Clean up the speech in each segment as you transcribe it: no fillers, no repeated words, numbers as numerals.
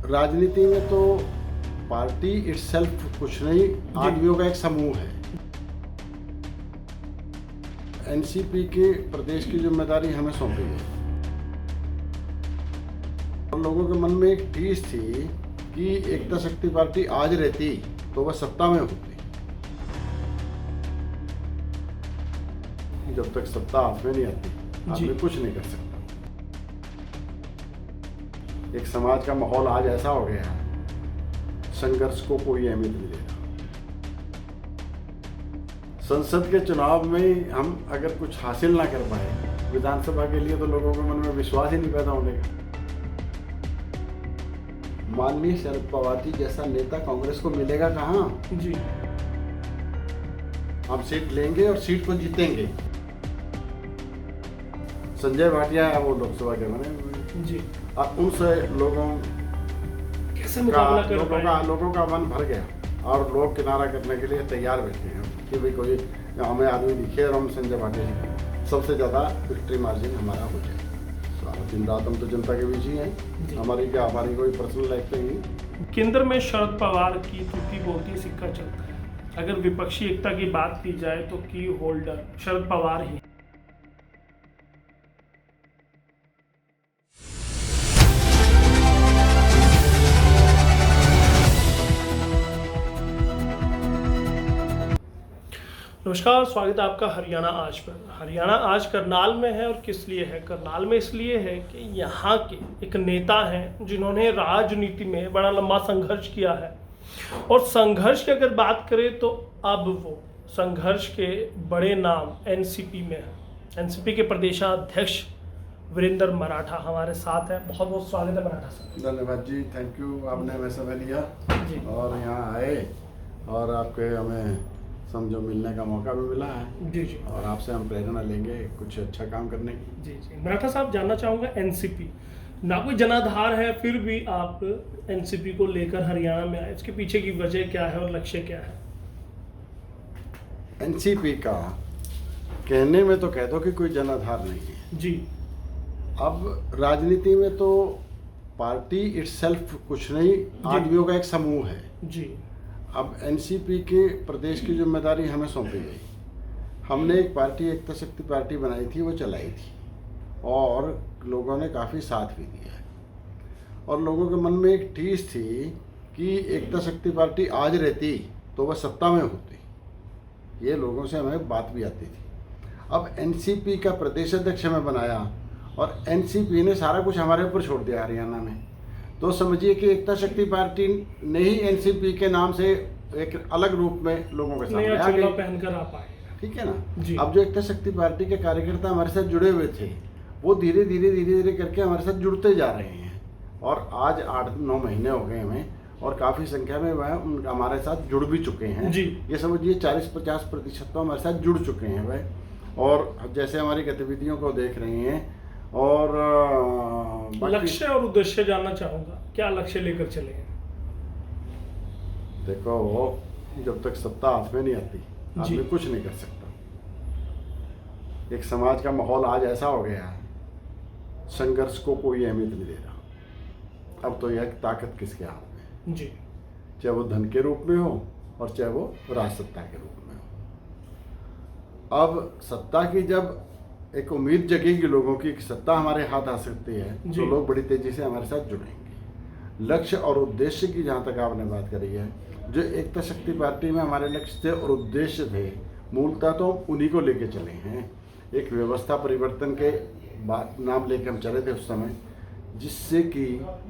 राजनीति में तो पार्टी इटसेल्फ कुछ नहीं, आदमियों का एक समूह है। एनसीपी के प्रदेश की जिम्मेदारी हमें सौंपी गई और लोगों के मन में एक टीस थी कि एकता शक्ति पार्टी आज रहती तो वह सत्ता में होती। जब तक सत्ता हाथ में नहीं आती आदमी कुछ नहीं कर सकता। एक समाज का माहौल आज ऐसा हो गया है, संघर्ष को कोई अहमियत नहीं देता। संसद के चुनाव में हम अगर कुछ हासिल ना कर पाए विधानसभा के लिए, तो लोगों के मन में विश्वास ही नहीं पैदा होने का। माननीय शरद पवार जी जैसा नेता कांग्रेस को मिलेगा कहाँ? जी, हम सीट लेंगे और सीट को जीतेंगे। संजय भाटिया है वो लोकसभा के बने हुए जी, और उनसे लोगों कैसे मुकाबला कर पाए? लोगों का मन भर गया और लोग किनारा करने के लिए तैयार बैठे हैं कि भाई कोई हमें आदमी दिखे और हम संजय भाटिया जी सबसे ज़्यादा विक्ट्री मार्जिन हमारा हो जाए। सारा दिन रात हम तो जनता के बीच ही हैं, हमारी कोई पर्सनल लाइफ पे नहीं। केंद्र में शरद पवार की चुटकी बोलती सिक्का चलता है। अगर विपक्षी एकता की बात की जाए तो की होल्डर शरद पवार ही। नमस्कार, स्वागत है आपका हरियाणा आज पर। हरियाणा आज करनाल में है और किस लिए है? करनाल में इसलिए है कि यहाँ के एक नेता हैं जिन्होंने राजनीति में बड़ा लंबा संघर्ष किया है। और संघर्ष की अगर बात करें तो अब वो संघर्ष के बड़े नाम एनसीपी में है। एनसीपी के प्रदेशाध्यक्ष वीरेंद्र मराठा हमारे साथ है। बहुत बहुत स्वागत है मराठा साहब। धन्यवाद जी, थैंक यू, आपने हमें समय लिया जी और यहाँ आए और आपके हमें समझो मिलने का मौका भी मिला है। जी जी, और आपसे हम प्रेरणा लेंगे कुछ अच्छा काम करने की। जी जी। मराठा साहब, जानना चाहूँगा, एनसीपी ना कोई जनाधार है, फिर भी आप एनसीपी को लेकर हरियाणा में आए, इसके पीछे की वजह क्या है और लक्ष्य क्या है? एनसीपी का कहने में तो कह दो कि कोई जनाधार नहीं है जी। अब राजनीति में तो पार्टी इटसेल्फ कुछ नहीं, आदमियों का एक समूह है जी। अब एनसीपी के प्रदेश की जिम्मेदारी हमें सौंपी गई। हमने एक पार्टी एकता शक्ति पार्टी बनाई थी, वो चलाई थी और लोगों ने काफ़ी साथ भी दिया है। और लोगों के मन में एक टीस थी कि एकता शक्ति पार्टी आज रहती तो वह सत्ता में होती। ये लोगों से हमें बात भी आती थी। अब एनसीपी का प्रदेश अध्यक्ष हमें बनाया और एनसीपी ने सारा कुछ हमारे ऊपर छोड़ दिया हरियाणा में। तो समझिए कि एकता शक्ति पार्टी ने ही एनसीपी के नाम से एक अलग रूप में लोगों के सामने आ गई, पहनकर आ पाए। ठीक है ना जी। अब जो एकता शक्ति पार्टी के कार्यकर्ता हमारे साथ जुड़े हुए थे वो धीरे धीरे करके हमारे साथ जुड़ते जा रहे हैं और आज 8-9 महीने हो गए हमें और काफ़ी संख्या में वह हमारे साथ जुड़ भी चुके हैं जी। ये समझिए 40-50% तो हमारे साथ जुड़ चुके हैं वह, और जैसे हमारी गतिविधियों को देख रहे हैं। और लक्ष्य और उद्देश्य जानना चाहूँगा, क्या लक्ष्य लेकर चले हैं? देखो, जब तक सत्ता हाथ में नहीं आती आदमी कुछ नहीं कर सकता। एक समाज का माहौल आज ऐसा हो गया है, संघर्ष को कोई अहमियत नहीं दे रहा। अब तो यह ताकत किसके हाथ में जी, चाहे वो धन के रूप में हो और चाहे वो राजसत्ता के रूप में हो। अब सत्ता की जब एक उम्मीद जगेगी लोगों की कि सत्ता हमारे हाथ आ सकती है तो लोग बड़ी तेजी से हमारे साथ जुड़ेंगे। लक्ष्य और उद्देश्य की जहाँ तक आपने बात करी है, जो एकता शक्ति पार्टी में हमारे लक्ष्य थे और उद्देश्य थे, मूलतः तो उन्हीं को लेके चले हैं। एक व्यवस्था परिवर्तन के नाम लेके हम चले थे उस समय, जिससे कि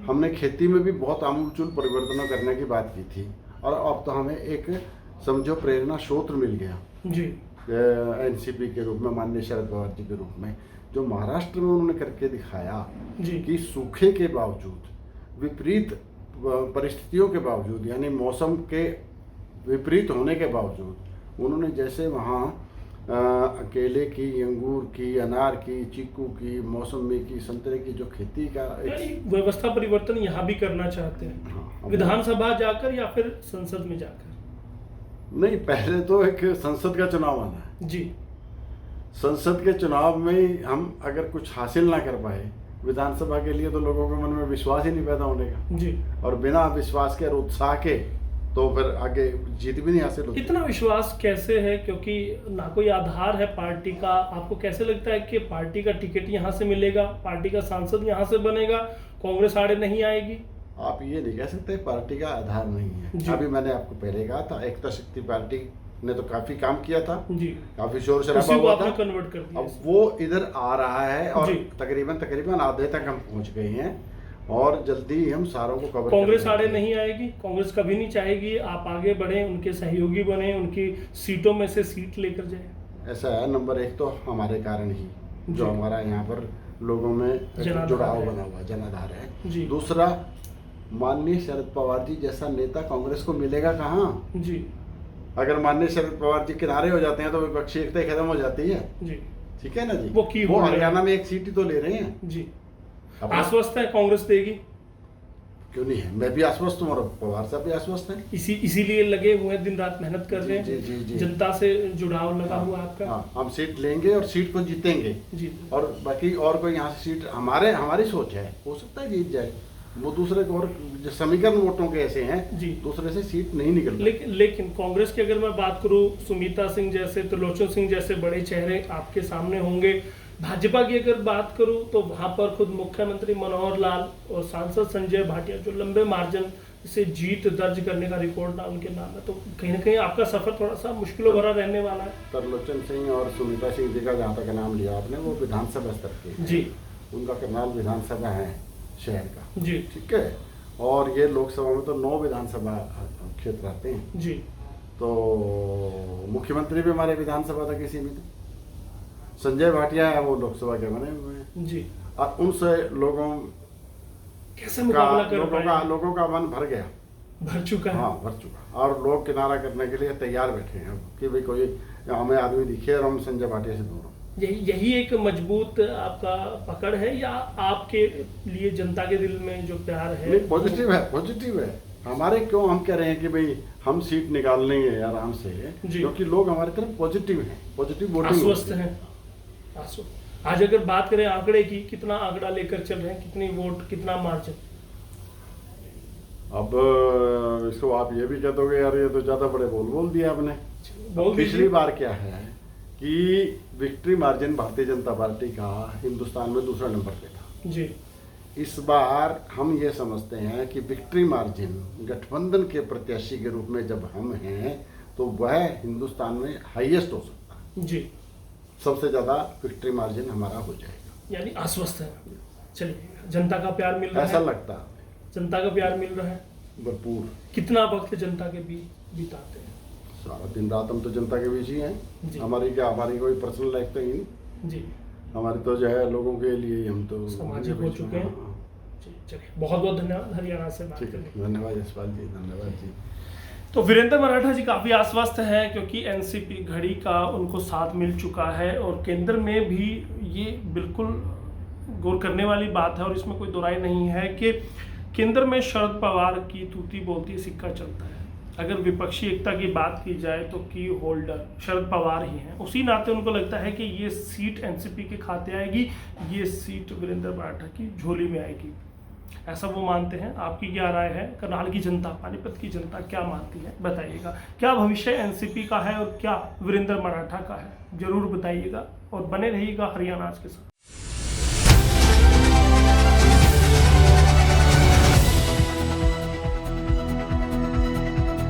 हमने खेती में भी बहुत आमूलचूल परिवर्तनों करने की बात की थी और अब तो हमें एक समझो प्रेरणा स्रोत मिल गया जी एनसीपी के रूप में, माननीय शरद पवार जी के रूप में, जो महाराष्ट्र में उन्होंने करके दिखाया कि सूखे के बावजूद, विपरीत परिस्थितियों के बावजूद, यानी मौसम के विपरीत होने के बावजूद उन्होंने जैसे वहाँ केले की, अंगूर की, अनार की, चीकू की, मौसमी की, संतरे की जो खेती का एक व्यवस्था परिवर्तन यहाँ भी करना चाहते हैं। हाँ, विधानसभा जाकर या फिर संसद में जाकर? नहीं, पहले तो एक संसद का चुनाव आना है जी। संसद के चुनाव में हम अगर कुछ हासिल ना कर पाए विधानसभा के लिए तो लोगों के मन में विश्वास ही नहीं पैदा होने का, जी। और बिना विश्वास के और उत्साह के तो फिर आगे जीत भी नहीं हासिल होती। इतना विश्वास कैसे है, क्योंकि ना कोई आधार है पार्टी का? आपको कैसे लगता है कि पार्टी का टिकट यहाँ से मिलेगा, पार्टी का सांसद यहाँ से बनेगा, कांग्रेस आड़े नहीं आएगी? आप ये नहीं कह सकते पार्टी का आधार नहीं है। अभी मैंने आपको पहले कहा था, एकता शक्ति पार्टी ने तो काफी काम किया था जी, काफी शोर शराबा उसी को हुआ आपने था, कन्वर्ट कर दिया। अब वो इधर आ रहा है और जी। तकरीबन आधे तक हम पहुंच गए हैं और जल्दी ही हम सारों को कवर कांग्रेस करेंगे। आड़े नहीं आएगी, कांग्रेस कभी नहीं चाहेगी आप आगे बढ़े, उनके सहयोगी बने, उनकी सीटों में से सीट लेकर जाए। ऐसा है, नंबर 1 तो हमारे कारण ही जो जी। हमारा यहाँ पर लोगों में जनाधार जुड़ाव है। बना हुआ जनाधार है। जी। दूसरा, माननीय शरद पवार जी जैसा नेता कांग्रेस को मिलेगा कहाँ? जी अगर माननीय शरद पवार जी किनारे हो जाते हैं तो विपक्षी एकता खत्म हो जाती है। जी ठीक है ना जी, वो की होल्ड है। हरियाणा में 1 सीट ही तो ले रहे हैं। जी। अब आश्वस्त है कांग्रेस देगी? क्यों नहीं है, मैं भी आश्वस्त हूँ और पवार साहब भी आश्वस्त हैं। इसीलिए लगे हुए हैं, दिन रात मेहनत कर रहे जी, जी, हैं, जी। जनता से जुड़ाव लगा हुआ आपका। हाँ, हम सीट लेंगे और सीट को जीतेंगे। जी। और बाकी और कोई यहाँ से सीट हमारी सोच है, हो सकता है जीत जाए। वो दूसरे को और जो समीकरण वोटों के ऐसे हैं जी। दूसरे से सीट नहीं निकल रही। लेकिन कांग्रेस की अगर मैं बात करूं, सुमीता सिंह जैसे, त्रिलोचन सिंह जैसे बड़े चेहरे आपके सामने होंगे। भाजपा की अगर बात करूं तो वहां पर खुद मुख्यमंत्री मनोहर लाल और सांसद संजय भाटिया जो लंबे मार्जिन से जीत दर्ज करने का रिकॉर्ड ना उनके नाम है, तो कहीं ना कहीं आपका सफर थोड़ा सा मुश्किलों भरा रहने वाला है। त्रिलोचन सिंह और सुनीता सिंह जी का जहाँ तक नाम लिया आपने, वो विधानसभा स्तर के हैं। जी। उनका करनाल विधानसभा है शहर का। जी। ठीक है, और ये लोकसभा में तो 9 विधानसभा क्षेत्र आते हैं। जी। तो मुख्यमंत्री भी हमारे विधानसभा तक ही सीमित है। संजय भाटिया है, वो लोकसभा के बने हुए हैं। जी। और उनसे लोगों कैसे मुकाबला कर पाएंगे? लोगों का मन भर गया, भर चुका है। हाँ भर चुका, और लोग किनारा करने के लिए तैयार बैठे हैं कि भाई कोई हमें आदमी दिखे और हम संजय भाटिया से दूर हों। यही एक मजबूत आपका पकड़ है, या आपके लिए जनता के दिल में जो प्यार है? नहीं, पॉजिटिव है। हमारे क्यों हम कह रहे हैं कि भाई हम सीट निकाल लेंगे आराम से, क्योंकि लोग हमारी तरफ पॉजिटिव हैं, पॉजिटिव वोटिंग आश्वस्त हैं। आज अगर बात करें आंकड़े की, कितना आंकड़ा लेकर चल रहे हैं, कितनी वोट, कितना मार्जिन? अब इसको आप ये भी कह दोगे यार ये तो ज्यादा बड़े बोल दिया आपने। बोल पिछली दीजिए। बार क्या है कि victory margin Bharatiya Janata party का हिंदुस्तान में दूसरा नंबर पे था। जी। इस बार हम ये समझते हैं कि विक्ट्री मार्जिन गठबंधन के प्रत्याशी के रूप में जब हम हैं तो वह हिंदुस्तान में हाईएस्ट हो सकता है। जी। सबसे ज्यादा विक्ट्री मार्जिन हमारा हो जाएगा। यानी आश्वस्त है। चलिए, जनता का प्यार मिल रहा है? ऐसा लगता है जनता का प्यार मिल रहा है। भरपूर। कितना वक्त जनता के बीच बिताते हैं? सारा दिन रात हम तो जनता के बीच ही जी। हैं। हमारी कोई पर्सनल लाइफ तो ही नहीं, जी। हमारी तो जो है लोगों के लिए हम तो सामाजिक हो चुके हैं। हाँ। जी, चलिए, बहुत बहुत धन्यवाद हरियाणा से बात ठीक करने के है, धन्यवाद यशपाल जी, धन्यवाद जी। तो वीरेंद्र मराठा जी काफ़ी आश्वस्त हैं, क्योंकि एनसीपी घड़ी का उनको साथ मिल चुका है और केंद्र में भी ये बिल्कुल गौर करने वाली बात है और इसमें कोई दो राय नहीं है कि केंद्र में शरद पवार की तूती बोलती सिक्का चलता है। अगर विपक्षी एकता की बात की जाए तो की होल्डर शरद पवार ही हैं। उसी नाते उनको लगता है कि ये सीट एनसीपी के खाते आएगी, ये सीट वीरेंद्र मराठा की झोली में आएगी, ऐसा वो मानते हैं। आपकी क्या राय है? करनाल की जनता, पानीपत की जनता क्या मानती है, बताइएगा। क्या भविष्य एनसीपी का है और क्या वीरेंद्र मराठा का है, जरूर बताइएगा और बने रहिएगा हरियाणा आज के साथ।